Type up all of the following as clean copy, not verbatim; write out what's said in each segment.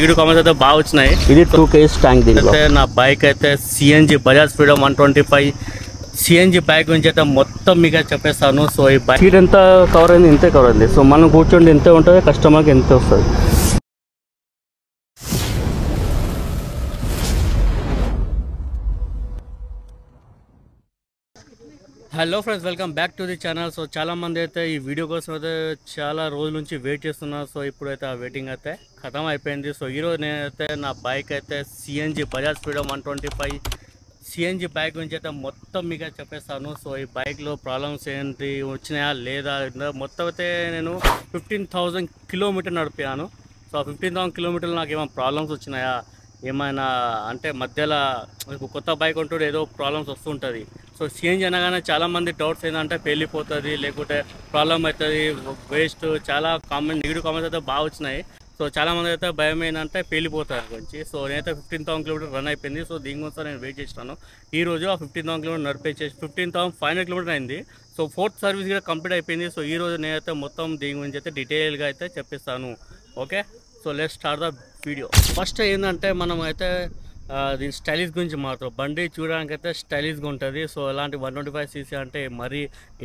Negative comments అయితే బాగా వచ్చినాయి. ఇది 2 kg ట్యాంక్. దీంట్లో అయితే నా బైక్ అయితే CNG Bajaj freedom 125 CNG bike గురించి అయితే మొత్తం మీకు చెప్పేస్తాను. సో ఈ బైక్ సీట్ ఎంత కవర్ అయింది, ఇంతే కవర్ అయింది. సో మనం కూర్చోండి ఇంతే ఉంటుంది, కస్టమర్కి ఇంతే వస్తుంది. Hello friends, welcome back to the channel. So చాలా మంది అయితే ఈ వీడియో కోసం అయితే చాలా రోజుల నుంచి వెయిట్ చేస్తున్నారు. సో ఇప్పుడైతే ఆ వెయిటింగ్ అయితే ఖతం అయిపోయింది. సో ఈరోజు నేనైతే నా బైక్ అయితే CNG Bajaj freedom 125 CNG bike గురించి అయితే మొత్తం మీకు చెప్పేస్తాను. సో ఈ బైక్లో ప్రాబ్లమ్స్ ఏంటి వచ్చినాయా లేదా, మొత్తం అయితే నేను 15,000 కిలోమీటర్ నడిపాను. సో 15,000 కిలోమీటర్లు నాకు ఏమైనా ప్రాబ్లమ్స్ వచ్చినాయా, ఏమైనా అంటే మధ్యలో కొత్త బైక్ ఉంటుండే ఏదో ప్రాబ్లమ్స్ వస్తుంటుంది. సో సిఎన్జి అనగానే చాలామంది డౌట్స్ ఏంటంటే పేలిపోతుంది, లేకుంటే ప్రాబ్లం అవుతుంది, వేస్ట్, చాలా నెగిటివ్ కామెంట్స్ అయితే బాగా వచ్చినాయి. సో చాలామంది అయితే భయం ఏంటంటే పేలిపోతారు గురించి. సో నేనైతే 15,000 కిలోమీటర్ రన్ అయిపోయింది. సో దీనికోసం నేను వెయిట్ చేస్తాను. ఈరోజు ఆ 15,000 కిలోమీటర్ నడిపేసేసి 15,500 కిలోమీటర్ అయింది. సో 4th సర్వీస్ కూడా కంప్లీట్ అయిపోయింది. సో ఈరోజు నేనైతే మొత్తం దీని గురించి అయితే డీటెయిల్గా అయితే చెప్పిస్తాను. Okay, so let's start the video. First ఏంటంటే మనం అయితే దీని స్టైలిష్ గురించి మాత్రం బండి చూడడానికి అయితే స్టైలిష్గా ఉంటుంది. సో అలాంటి 125cc అంటే మరి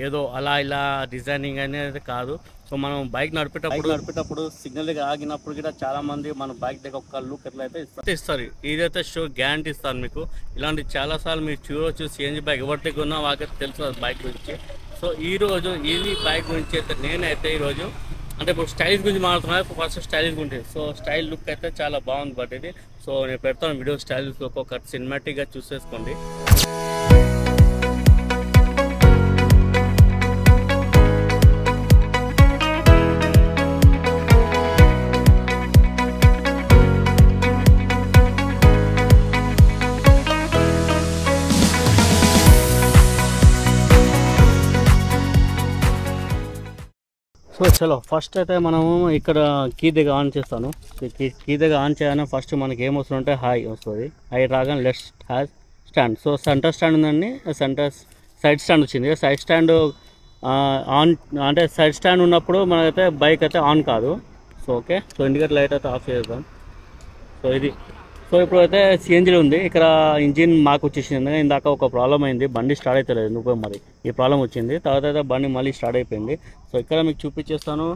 ఏదో అలా ఇలా డిజైనింగ్ అనేది కాదు. సో మనం బైక్ నడిపేటప్పుడు సిగ్నల్ దగ్గర ఆగినప్పుడు కూడా చాలామంది మన బైక్ దగ్గర ఒక లుక్ ఎట్లయితే ఇస్తారు. ఇదైతే షో గ్యారంటీ ఇస్తాను మీకు. ఇలాంటి చాలాసార్లు మీరు చూడవచ్చు. సిఎన్జి బైక్ ఎవరి దగ్గర ఉన్నా వాళ్ళకైతే తెలుసు బైక్ గురించి. సో ఈరోజు ఇది బైక్ గురించి అయితే నేనైతే ఈరోజు అంటే ఇప్పుడు స్టైలిష్ గురించి మాట్లాడుతున్నా. ఫస్ట్ స్టైలిష్ ఉంటుంది. సో స్టైల్ లుక్ అయితే చాలా బాగుంది బట్ ఇది. సో నేను పెడతాను వీడియో స్టైలిష్ లుక్, ఒక సినిమాటిక్గా చూసేసుకోండి. సో చలో ఫస్ట్ అయితే మనము ఇక్కడ కీ దగ్గర ఆన్ చేస్తాను. కీ దగ్గర ఆన్ చేయాలని ఫస్ట్ మనకి ఏం వస్తుందంటే హై వస్తుంది. హై రాగానే left has stand. So centre stand ఉందండి, సెంటర్ సైడ్ స్టాండ్ వచ్చింది. సైడ్ స్టాండ్ ఆన్ అంటే సైడ్ స్టాండ్ ఉన్నప్పుడు మనకైతే బైక్ అయితే ఆన్ కాదు. So okay, so indicator light అయితే ఆఫ్ చేద్దాం. సో ఇది సో ఇప్పుడు అయితే సిఎన్జిలో ఉంది. ఇక్కడ ఇంజిన్ మాకు వచ్చేసింది. ఇందాక ఒక ప్రాబ్లం అయింది, బండి స్టార్ట్ అవుతలేదు. నువ్వు మరి ఈ ప్రాబ్లం వచ్చింది. తర్వాత అయితే బండి మళ్ళీ స్టార్ట్ అయిపోయింది. సో ఇక్కడ మీకు చూపించేస్తాను.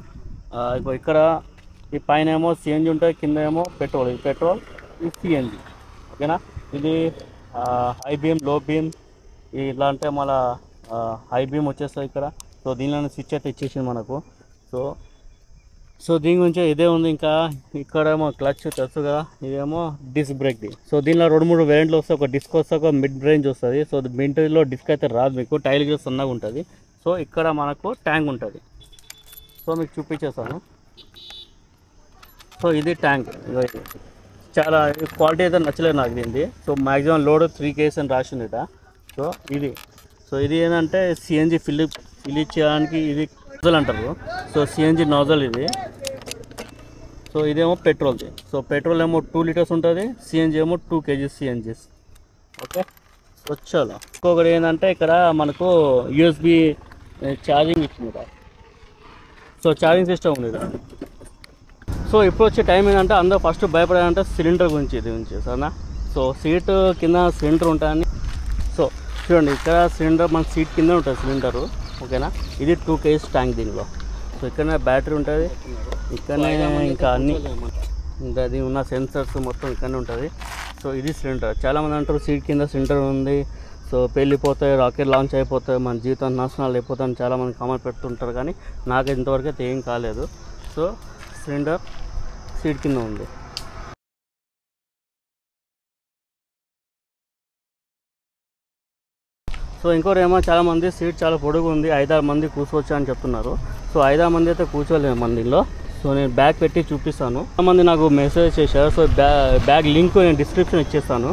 ఇక్కడ ఈ పైన ఏమో సిఎన్జి ఉంటుంది, కింద ఏమో పెట్రోల్. ఇది పెట్రోల్, ఇది సిఎన్జి. ఓకేనా, ఇది హై బీమ్, లో బీమ్, ఇలా అంటే మళ్ళీ హై బీమ్ వచ్చేస్తుంది ఇక్కడ. సో దీనిలో స్విచ్ అయితే ఇచ్చేసింది మనకు. సో దీని గురించి ఇదే ఉంది. ఇంకా ఇక్కడేమో క్లచ్ తెలుసుగా, ఇదేమో డిస్క్ బ్రేక్ది. సో దీనిలో 2-3 వేరియంట్లు వస్తాయి. ఒక డిస్క్ వస్తే, ఒక మిడ్ రేంజ్ వస్తుంది. సో మిడ్లో డిస్క్ అయితే రాదు మీకు, టైల్ కూడా సన్నగా ఉంటుంది. సో ఇక్కడ మనకు ట్యాంక్ ఉంటుంది. సో మీకు చూపించేస్తాను. సో ఇది ట్యాంక్. చాలా క్వాలిటీ అయితే నచ్చలేదు నాకు దీనిది. సో మ్యాక్సిమం లోడ్ 3 kg అని రాసింది ఇట. సో ఇది ఏంటంటే సిఎన్జి ఫిల్ చేయడానికి ఇది నోజల్ అంటారు. సో సిఎన్జి నోజల్ ఇది. సో ఇదేమో పెట్రోల్ది. సో పెట్రోల్ ఏమో 2 లీటర్స్ ఉంటుంది, సిఎన్జి ఏమో 2 kg సిఎన్జిస్. ఓకే, సో చలో ఇంకొకటి ఏంటంటే ఇక్కడ మనకు యూఎస్బి ఛార్జింగ్ ఇచ్చింది. సో ఛార్జింగ్ సిస్టమ్ ఉంది. సో ఇప్పుడు వచ్చే టైం ఏంటంటే అందరూ ఫస్ట్ భయపడాలంటే సిలిండర్ గురించి, ఇది గురించి సరేనా. సో సీట్ కింద సిలిండర్ ఉంటాయని. సో చూడండి ఇక్కడ సిలిండర్ మన సీట్ కింద ఉంటుంది సిలిండరు. ఓకేనా, ఇది 2 kg ట్యాంక్ దీనిలో. సో ఇక్కడనే బ్యాటరీ ఉంటుంది, ఇక్కడనే ఇంకా అన్ని ఇంకా అది ఉన్న సెన్సర్స్ మొత్తం ఇక్కడనే ఉంటుంది. సో ఇది సిలిండర్. చాలామంది అంటారు సీట్ కింద సిలిండర్ ఉంది, సో పెళ్ళిపోతాయి, రాకెట్ లాంచ్ అయిపోతాయి, మన జీవితం నాశనాలు అయిపోతాయని చాలామంది కామెంట్ పెడుతుంటారు. కానీ నాకు ఇంతవరకు అయితే ఏం కాలేదు. సో సిలిండర్ సీట్ కింద ఉంది. సో ఇంకోరేమో చాలామంది సీట్ చాలా పొడుగు ఉంది, 5-6 మంది కూర్చోవచ్చు అని చెప్తున్నారు. సో 5-6 మంది అయితే కూర్చోలేము మందిలో. సో నేను బ్యాగ్ పెట్టి చూపిస్తాను. చాలామంది నాకు మెసేజ్ చేశారు. సో బ్యాగ్ లింక్ నేను డిస్క్రిప్షన్ ఇచ్చేస్తాను.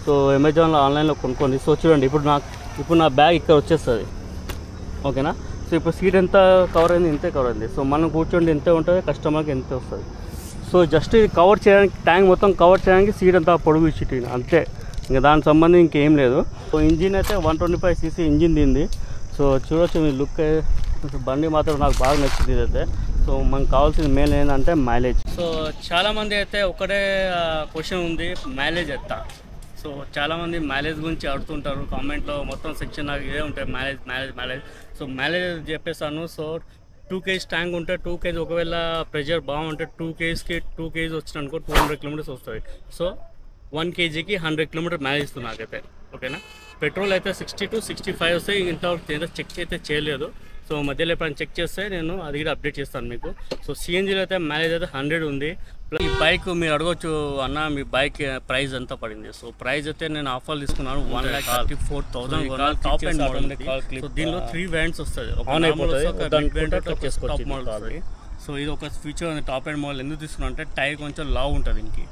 సో అమెజాన్లో ఆన్లైన్లో కొనుక్కోండి. సో చూడండి ఇప్పుడు నా బ్యాగ్ ఇక్కడ వచ్చేస్తుంది. ఓకేనా, సో ఇప్పుడు సీట్ ఎంత కవర్ అయింది, ఇంతే కవర్ అయింది. సో మనం కూర్చోండి ఇంతే ఉంటుంది, కస్టమర్కి ఇంతే వస్తుంది. సో జస్ట్ ఇది కవర్ చేయడానికి, ట్యాంక్ మొత్తం కవర్ చేయడానికి సీట్ అంతా పొడుగు ఇచ్చి అంతే, ఇంకా దానికి సంబంధించి ఇంకేం లేదు. సో ఇంజిన్ అయితే 125cc ఇంజిన్ దీనిది. సో చూడొచ్చు మీ లుక్, బండి మాత్రం నాకు బాగా నచ్చింది ఇదైతే. సో మనకు కావాల్సిన మెయిన్ ఏంటంటే మైలేజ్. సో చాలామంది అయితే ఒకటే క్వశ్చన్ ఉంది, మైలేజ్ ఎంత. సో చాలామంది మైలేజ్ గురించి అడుగుతుంటారు కామెంట్లో, మొత్తం సెక్షన్ నాకు ఇదే ఉంటాయి, mileage mileage mileage. So mileage చెప్పేస్తాను. సో 2 kg ట్యాంక్ ఉంటే 2 kg, ఒకవేళ ప్రెషర్ బాగుంటే 2 kgకి 2 kg వచ్చిననుకో 200 kilometers వస్తుంది. సో 1 kgకి 100 kilometers మైలేజ్ ఇస్తుంది నాకైతే. ఓకేనా. పెట్రోల్ అయితే 60 to 65 వస్తాయి. ఇంతవరకు ఏదో చెక్ అయితే చేయలేదు. సో మధ్యలో ఎప్పుడైనా చెక్ చేస్తే నేను అది కూడా అప్డేట్ చేస్తాను మీకు. సో సిఎన్జీలో అయితే మైలేజ్ అయితే 100 ఉంది. ఈ బైక్ మీరు అడగొచ్చు, అన్న మీ బైక్ ప్రైస్ ఎంత పడింది. సో ప్రైస్ అయితే నేను ఆఫర్ తీసుకున్నాను 1,34,000. Top and model. సో దీనిలో 3 వేరియంట్స్ వస్తుంది. సో ఇది ఒక ఫీచర్ ఉంది టాప్ అండ్ మోడల్. ఎందుకు తీసుకున్నా అంటే టైర్ కొంచెం లావ్ ఉంటుంది దీనికి.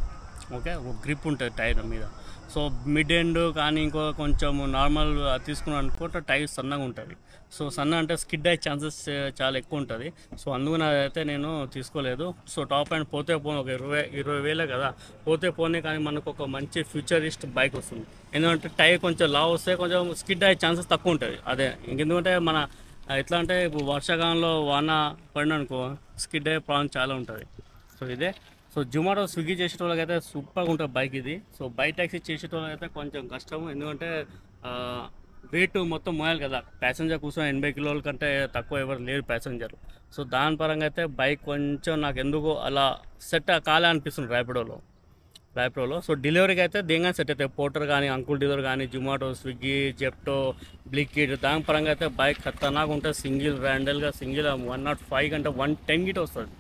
ఓకే, ఒక గ్రిప్ ఉంటుంది టైర్ మీద. సో మిడ్ ఎండ్ కానీ ఇంకో కొంచెం నార్మల్ తీసుకున్నాను అనుకుంటే టైర్ సన్నగా ఉంటుంది. సో సన్న అంటే స్కిడ్ అయ్యే ఛాన్సెస్ చాలా ఎక్కువ ఉంటుంది. సో అందుకని అదైతే నేను తీసుకోలేదు. సో టాప్ అండ్ పోతే పోను ఒక 20,000 కదా, పోతే పోనే, కానీ మనకు ఒక మంచి ఫ్యూచరిస్ట్ బైక్ వస్తుంది. ఎందుకంటే టైర్ కొంచెం లావ్ వస్తే కొంచెం స్కిడ్ అయ్యే ఛాన్సెస్ తక్కువ ఉంటుంది. అదే ఇంకెందుకంటే మన ఎట్లా అంటే ఇప్పుడు వర్షాకాలంలో వాన పడిననుకో స్కిడ్ అయ్యే ప్రాబ్లం చాలా ఉంటుంది. సో ఇదే. సో జొమాటో స్విగ్గీ చేసే వాళ్ళకైతే సూపర్గా ఉంటుంది బైక్ ఇది. సో బైక్ ట్యాక్సీ చేసే వాళ్ళకైతే కొంచెం కష్టం, ఎందుకంటే వెయిట్ మొత్తం మోయాలి కదా. ప్యాసింజర్ కూర్చొని 80 కిలోల కంటే తక్కువ ఎవరు లేరు ప్యాసింజర్. సో దాని పరంగా అయితే బైక్ కొంచెం నాకు ఎందుకో అలా సెట్ కాలే అనిపిస్తుంది ర్యాపిడోలో. సో డెలివరీకి అయితే దేనిగా సెట్ అవుతాయి, పోర్టర్ కానీ, అంకుల్ డెలివరీ కానీ, జొమాటో, స్విగ్గీ, జెప్టో, బ్లింకిట్. దాని పరంగా అయితే బైక్ ఖతర్నాక్ ఉంటుంది. సింగిల్ ర్యాండల్గా సింగిల్ 105 కంటే 110 గిట్ వస్తుంది.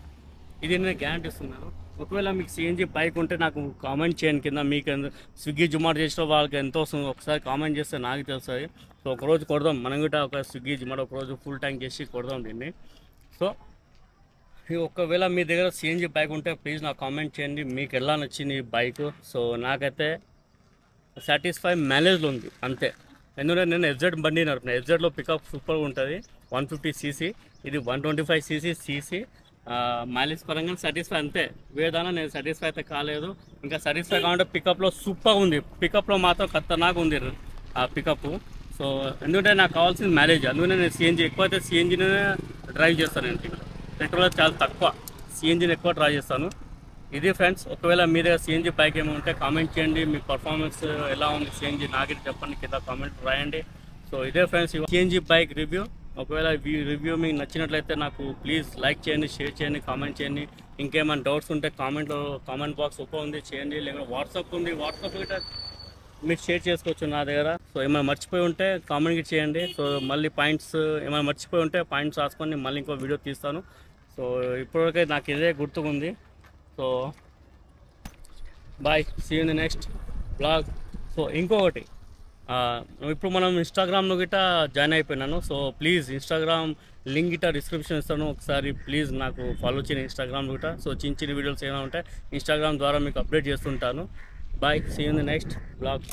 ఇది నేను గ్యారంటీ ఇస్తున్నాను. ఒకవేళ మీకు సిఎన్జీ బైక్ ఉంటే నాకు కామెంట్ చేయండి కింద. మీకు స్విగ్గీ జొమాటో చేసిన వాళ్ళకి ఎంత వస్తుంది ఒకసారి కామెంట్ చేస్తే నాకు తెలుస్తుంది. సో ఒకరోజు కొడదాం మనం కూడా, ఒక స్విగ్గీ జొమాటో ఒకరోజు ఫుల్ ట్యాంక్ చేసి కొడదాం దీన్ని. సో ఒకవేళ మీ దగ్గర సిఎన్జీ బైక్ ఉంటే ప్లీజ్ నాకు కామెంట్ చేయండి, మీకు ఎలా నచ్చింది ఈ బైక్. సో నాకైతే సాటిస్ఫై మైలేజ్లో ఉంది అంతే. ఎందుకంటే నేను ఎఫ్జెడ్ బండి నడుపుతున్నాను. ఎఫ్జెడ్లో పికప్ సూపర్గా ఉంటుంది, 150cc. ఇది 125cc. మైలేజ్ పరంగా సాటిస్ఫై అంతే. వేదాన నేను సాటిస్ఫై అయితే కాలేదు. ఇంకా సాటిస్ఫై కావాలంటే పికప్లో సూపర్ ఉంది. పికప్లో మాత్రం ఖతర్నాక్ ఉంది ఆ పికప్. సో ఎందుకంటే నాకు కావాల్సింది మైలేజ్. అందుకనే నేను సిఎన్జీ ఎక్కువైతే సిఎన్జీనే డ్రైవ్ చేస్తాను. నేను పెట్రోల్ చాలా తక్కువ, సిఎన్జీని ఎక్కువ డ్రైవ్ చేస్తాను. ఇది ఫ్రెండ్స్. ఒకవేళ మీ దగ్గర సిఎన్జీ బైక్ ఏమైనా ఉంటే కామెంట్ చేయండి. మీ పర్ఫార్మెన్స్ ఎలా ఉంది సిఎన్జీ నాకే చెప్పండి, కింద కామెంట్ రాయండి. సో ఇదే ఫ్రెండ్స్ సిఎన్జీ బైక్ రివ్యూ. ఒకవేళ ఈ రివ్యూ మీకు నచ్చినట్లయితే నాకు ప్లీజ్ లైక్ చేయండి, షేర్ చేయండి, కామెంట్ చేయండి. ఇంకేమైనా డౌట్స్ ఉంటే కామెంట్ బాక్స్ ఓపెన్ ఉంది చేయండి, లేకపోతే వాట్సాప్ ఉంది, వాట్సాప్ కూడా మీరు షేర్ చేసుకోవచ్చు నా దగ్గర. సో ఏమైనా మర్చిపోయి ఉంటే కామెంట్ చేయండి. సో మళ్ళీ పాయింట్స్ ఏమైనా మర్చిపోయి ఉంటే పాయింట్స్ రాసుకొని మళ్ళీ ఇంకో వీడియో తీస్తాను. సో ఇప్పటివరకే నాకు ఇదే గుర్తుకుంది. So bye, see you in the next blog. So ఇంకొకటి, ఇప్పుడు మనం ఇన్స్టాగ్రామ్లో గిట్ట జాయిన్ అయిపోయినాను. సో ప్లీజ్ ఇన్స్టాగ్రామ్ లింక్ గిట్ట డిస్క్రిప్షన్ ఇస్తాను, ఒకసారి ప్లీజ్ నాకు ఫాలో చేయండి ఇన్స్టాగ్రామ్ గిట్ట. సో చిన్న వీడియోస్ ఏమైనా ఉంటే ఇన్స్టాగ్రామ్ ద్వారా మీకు అప్డేట్ చేస్తుంటాను. Bye, see you in the next blog.